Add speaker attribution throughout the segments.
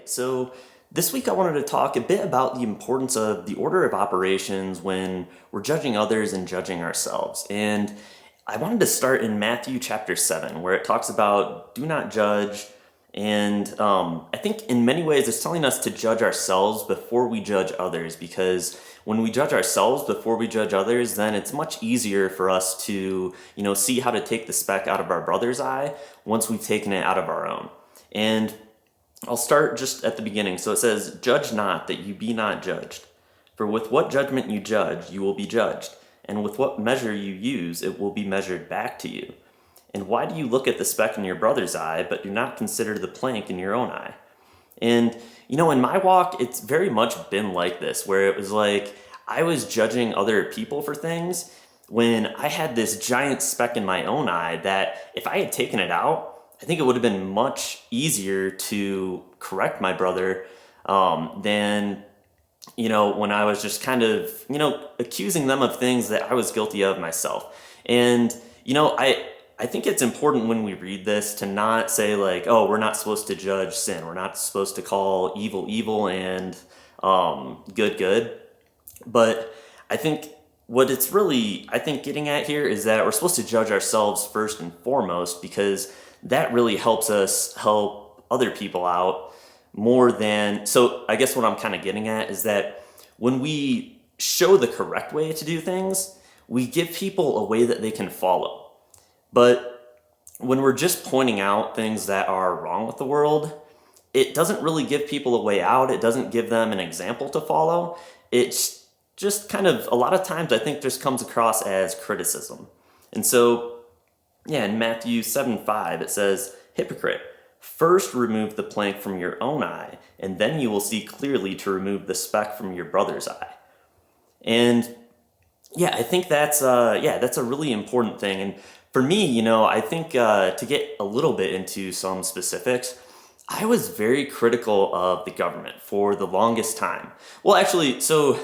Speaker 1: So this week I wanted to talk a bit about the importance of the order of operations when we're judging others and judging ourselves. And I wanted to start in Matthew chapter 7, where it talks about do not judge. And I think in many ways it's telling us to judge ourselves before we judge others, because when we judge ourselves before we judge others, then it's much easier for us to, see how to take the speck out of our brother's eye once we've taken it out of our own. And I'll start just at the beginning. So it says, "Judge not, that you be not judged. For with what judgment you judge, you will be judged. And with what measure you use, it will be measured back to you. And why do you look at the speck in your brother's eye, but do not consider the plank in your own eye?" And, in my walk, it's very much been like this, where it was like I was judging other people for things when I had this giant speck in my own eye that if I had taken it out, I think it would have been much easier to correct my brother than, when I was just kind of, accusing them of things that I was guilty of myself. And, I think it's important when we read this to not say like, oh, we're not supposed to judge sin. We're not supposed to call evil evil and good good. But I think what it's really, getting at here is that we're supposed to judge ourselves first and foremost, because that really helps us help other people out more than. So I guess what I'm kind of getting at is that when we show the correct way to do things, we give people a way that they can follow. But when we're just pointing out things that are wrong with the world, it doesn't really give people a way out. It doesn't give them an example to follow. It's just kind of, a lot of times I think just comes across as criticism. And so, yeah, in Matthew 7:5, it says, "Hypocrite, first remove the plank from your own eye, and then you will see clearly to remove the speck from your brother's eye." And yeah, I think that's a really important thing. And for me, I think to get a little bit into some specifics, I was very critical of the government for the longest time. Well, actually, so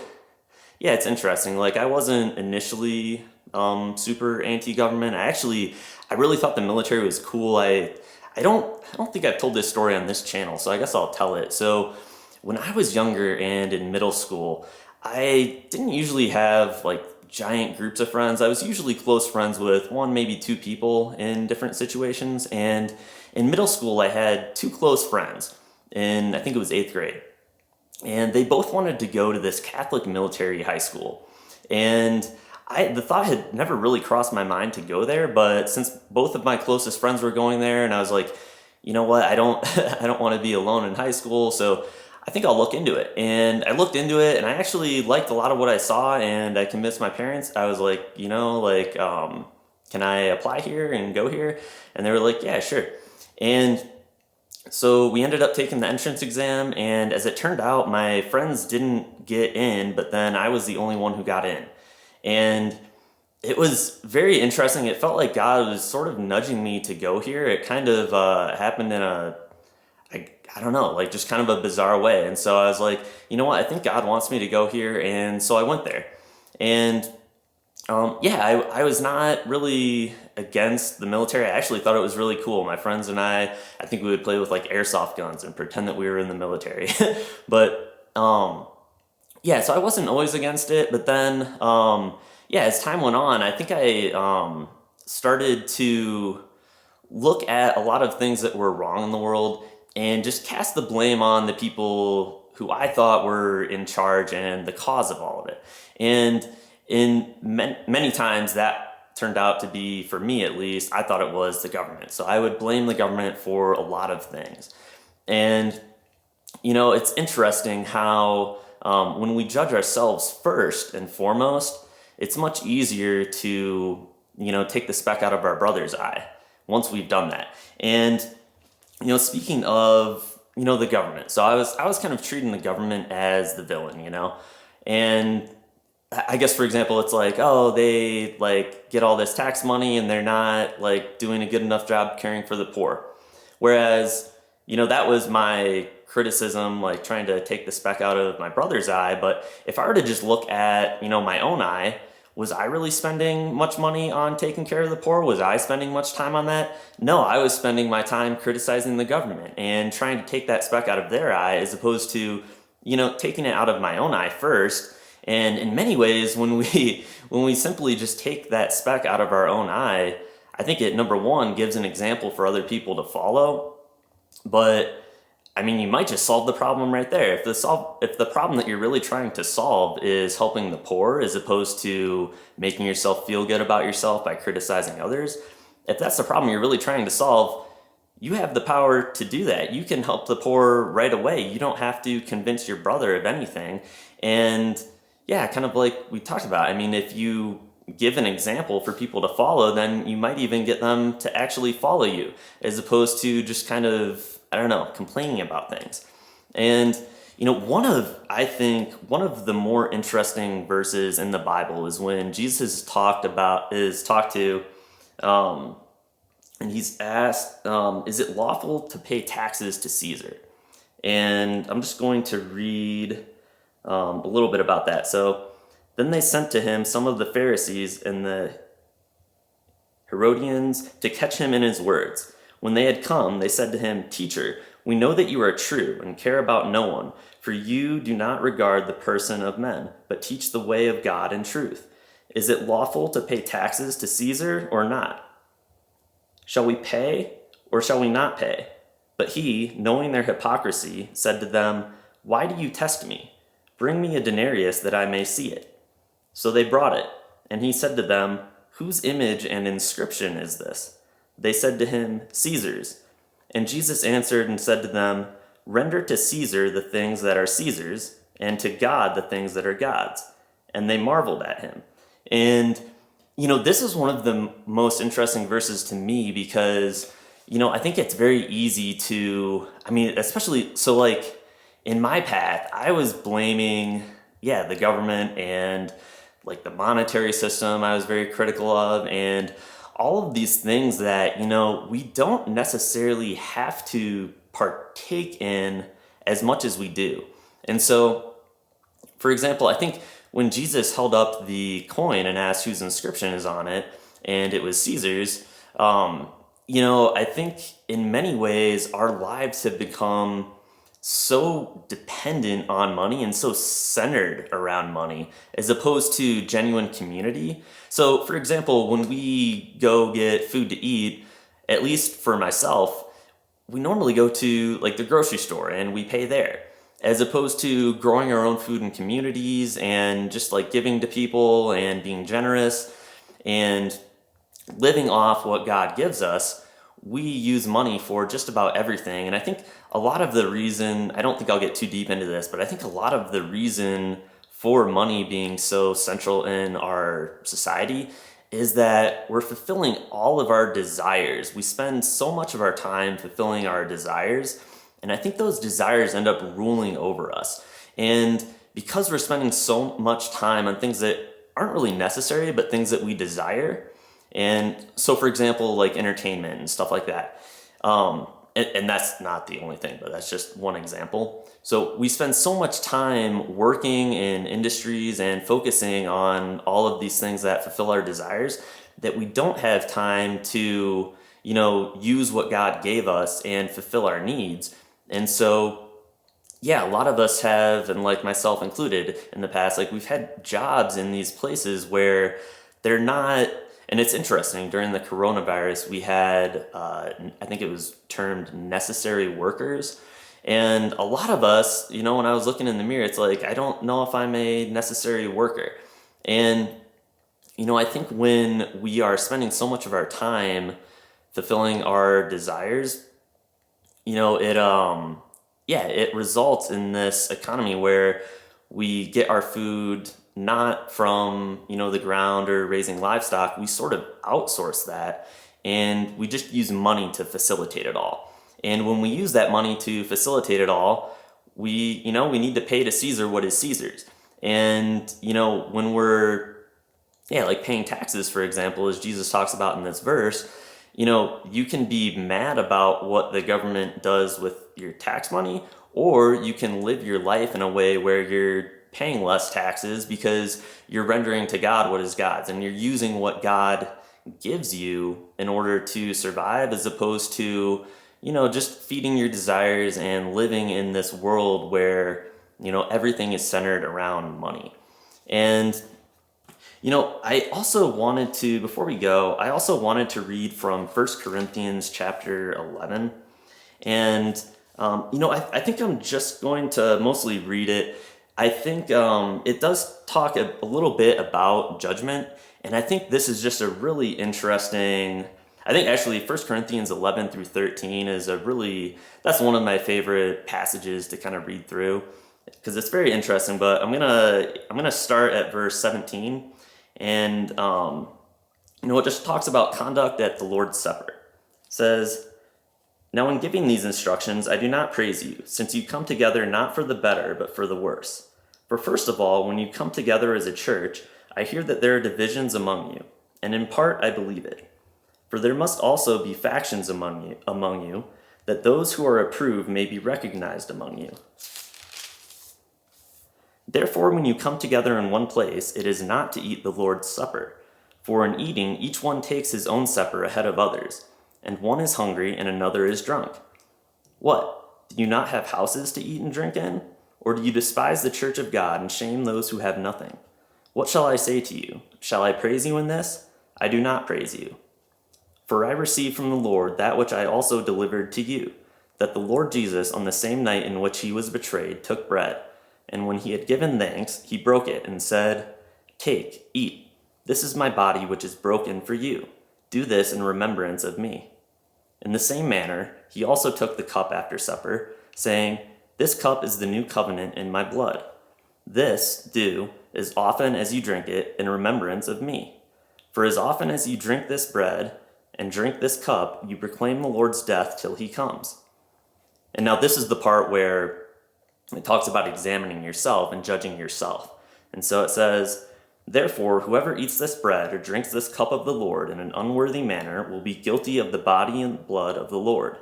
Speaker 1: yeah, it's interesting. Like, I wasn't initially super anti-government. I really thought the military was cool. I don't think I've told this story on this channel, so I guess I'll tell it. So when I was younger and in middle school, I didn't usually have like giant groups of friends. I was usually close friends with one, maybe two people in different situations. And in middle school, I had two close friends in, I think it was 8th grade. And they both wanted to go to this Catholic military high school. And the thought had never really crossed my mind to go there, but since both of my closest friends were going there, and I was like, you know what, I don't, I don't want to be alone in high school, so I think I'll look into it. And I looked into it, and I actually liked a lot of what I saw, and I convinced my parents. I was like, can I apply here and go here? And they were like, yeah, sure. And so we ended up taking the entrance exam, and as it turned out, my friends didn't get in, but then I was the only one who got in. And it was very interesting. It felt like God was sort of nudging me to go here. It kind of happened in I don't know, like just kind of a bizarre way. And so I was like, you know what, I think God wants me to go here. And so I went there. And I was not really against the military. I actually thought it was really cool. My friends and I think we would play with like airsoft guns and pretend that we were in the military. But so I wasn't always against it. But then, as time went on, I think I started to look at a lot of things that were wrong in the world and just cast the blame on the people who I thought were in charge and the cause of all of it. And in many times that turned out to be, for me at least, I thought it was the government. So I would blame the government for a lot of things. And, it's interesting how when we judge ourselves first and foremost, it's much easier to, take the speck out of our brother's eye once we've done that. And speaking of, the government. So I was kind of treating the government as the villain, and I guess, for example, it's like, oh, they like get all this tax money and they're not like doing a good enough job caring for the poor. Whereas, that was my criticism, like trying to take the speck out of my brother's eye. But if I were to just look at, my own eye, was I really spending much money on taking care of the poor? Was I spending much time on that? No, I was spending my time criticizing the government and trying to take that speck out of their eye as opposed to, taking it out of my own eye first. And in many ways, when we when we simply just take that speck out of our own eye, I think it, number one, gives an example for other people to follow. But I mean, you might just solve the problem right there. If the problem that you're really trying to solve is helping the poor as opposed to making yourself feel good about yourself by criticizing others, if that's the problem you're really trying to solve, you have the power to do that. You can help the poor right away. You don't have to convince your brother of anything. And yeah, kind of like we talked about, I mean, if you give an example for people to follow, then you might even get them to actually follow you as opposed to just kind of, I don't know, complaining about things. And I think one of the more interesting verses in the Bible is when Jesus is talked to, and he's asked, is it lawful to pay taxes to Caesar? And I'm just going to read a little bit about that. So then they sent to him some of the Pharisees and the Herodians to catch him in his words. When they had come, they said to him, "Teacher, we know that you are true and care about no one, for you do not regard the person of men, but teach the way of God in truth. Is it lawful to pay taxes to Caesar or not? Shall we pay or shall we not pay?" But he, knowing their hypocrisy, said to them, "Why do you test me? Bring me a denarius that I may see it." So they brought it, and he said to them, "Whose image and inscription is this?" They said to him, "Caesar's." And Jesus answered and said to them, "Render to Caesar the things that are Caesar's, and to God the things that are God's." And they marveled at him. And, this is one of the most interesting verses to me because, I think it's very easy to, especially, so like in my path, I was blaming, the government and like the monetary system I was very critical of, and all of these things that, we don't necessarily have to partake in as much as we do. And so, for example, I think when Jesus held up the coin and asked whose inscription is on it, and it was Caesar's, I think in many ways our lives have become so dependent on money and so centered around money as opposed to genuine community. So, for example, when we go get food to eat, at least for myself, we normally go to like the grocery store and we pay there, as opposed to growing our own food in communities and just like giving to people and being generous and living off what God gives us. We use money for just about everything. And I think a lot of the reason, I don't think I'll get too deep into this, but I think a lot of the reason for money being so central in our society is that we're fulfilling all of our desires. We spend so much of our time fulfilling our desires, and I think those desires end up ruling over us. And because we're spending so much time on things that aren't really necessary, but things that we desire, and so, for example, like entertainment and stuff like that. And that's not the only thing, but that's just one example. So we spend so much time working in industries and focusing on all of these things that fulfill our desires that we don't have time to, use what God gave us and fulfill our needs. And so, a lot of us have, and like myself included in the past, like we've had jobs in these places where they're not. And it's interesting, during the coronavirus, we had, I think it was termed necessary workers. And a lot of us, when I was looking in the mirror, it's like, I don't know if I'm a necessary worker. And, I think when we are spending so much of our time fulfilling our desires, it results in this economy where we get our food not from, the ground or raising livestock. We sort of outsource that and we just use money to facilitate it all. And when we use that money to facilitate it all, we need to pay to Caesar what is Caesar's. And, when we're, like paying taxes, for example, as Jesus talks about in this verse, you can be mad about what the government does with your tax money, or you can live your life in a way where you're paying less taxes because you're rendering to God what is God's, and you're using what God gives you in order to survive, as opposed to, just feeding your desires and living in this world where, everything is centered around money. And I also wanted to, before we go, I also wanted to read from 1 Corinthians chapter 11. And, I think I'm just going to mostly read it. I think it does talk a little bit about judgment. And I think this is just a really interesting, I think actually 1 Corinthians 11 through 13 is that's one of my favorite passages to kind of read through, because it's very interesting. But I'm gonna start at verse 17. And, it just talks about conduct at the Lord's Supper. It says, "Now in giving these instructions, I do not praise you, since you come together not for the better, but for the worse. For first of all, when you come together as a church, I hear that there are divisions among you, and in part I believe it. For there must also be factions among you, that those who are approved may be recognized among you. Therefore, when you come together in one place, it is not to eat the Lord's Supper. For in eating, each one takes his own supper ahead of others, and one is hungry and another is drunk. What? Do you not have houses to eat and drink in? Or do you despise the church of God and shame those who have nothing? What shall I say to you? Shall I praise you in this? I do not praise you. For I received from the Lord that which I also delivered to you, that the Lord Jesus, on the same night in which he was betrayed, took bread, and when he had given thanks, he broke it and said, 'Take, eat. This is my body which is broken for you. Do this in remembrance of me.' In the same manner, he also took the cup after supper, saying, 'This cup is the new covenant in my blood. This do as often as you drink it in remembrance of me. For as often as you drink this bread and drink this cup, you proclaim the Lord's death till he comes.'" And now this is the part where it talks about examining yourself and judging yourself. And so it says, "Therefore, whoever eats this bread or drinks this cup of the Lord in an unworthy manner will be guilty of the body and blood of the Lord.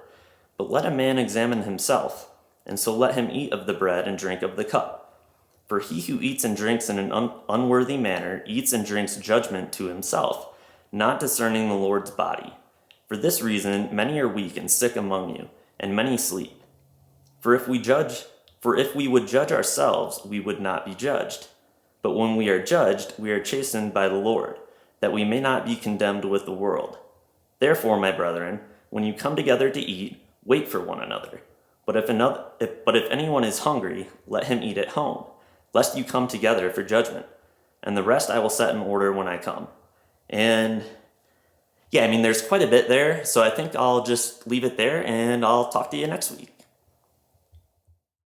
Speaker 1: But let a man examine himself, and so let him eat of the bread and drink of the cup. For he who eats and drinks in an unworthy manner eats and drinks judgment to himself, not discerning the Lord's body. For this reason, many are weak and sick among you, and many sleep. For if we would judge ourselves, we would not be judged. But when we are judged, we are chastened by the Lord, that we may not be condemned with the world. Therefore, my brethren, when you come together to eat, wait for one another. But if anyone is hungry, let him eat at home, lest you come together for judgment. And the rest I will set in order when I come." And yeah, there's quite a bit there, so I think I'll just leave it there, and I'll talk to you next week.